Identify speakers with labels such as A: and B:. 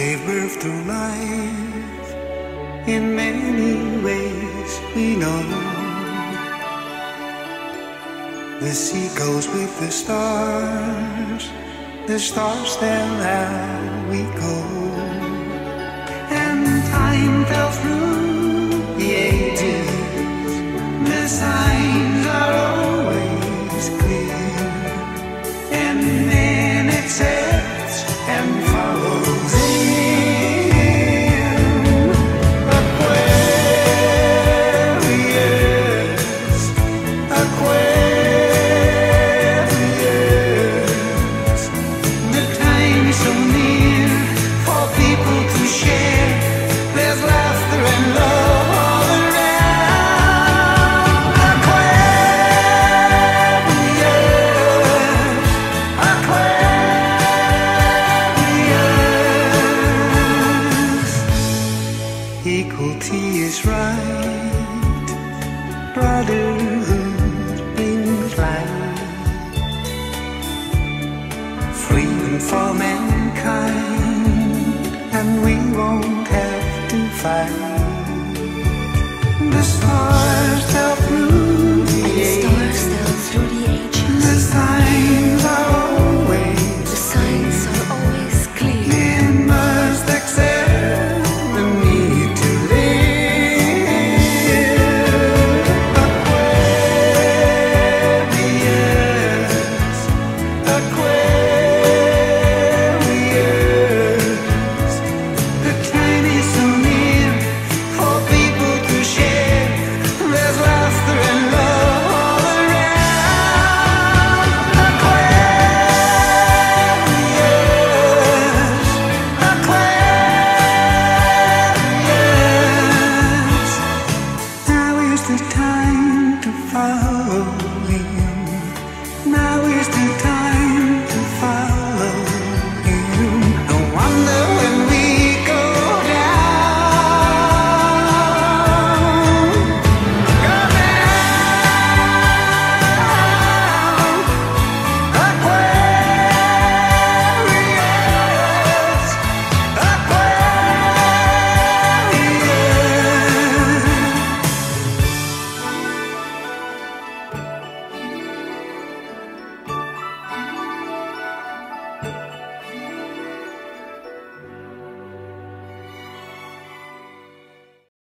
A: gave birth to life in many ways we know. The sea goes with the stars tell how we go. And time fell through the ages, the signs are always clear, and then it sets and follows in Aquarius, Aquarius. The time is so near for people to share. There's laughter and love all around. Aquarius, Aquarius. Equality is right, brotherhood brings light, freedom for mankind, and we won't have to fight. The stars tell through the ages, the signs are always
B: clear.
A: We must accept the need to live. Aquarius, Aquarius. The time is so near for people to share. There's laughter and love all around. Aquarius, Aquarius. Now is the time to follow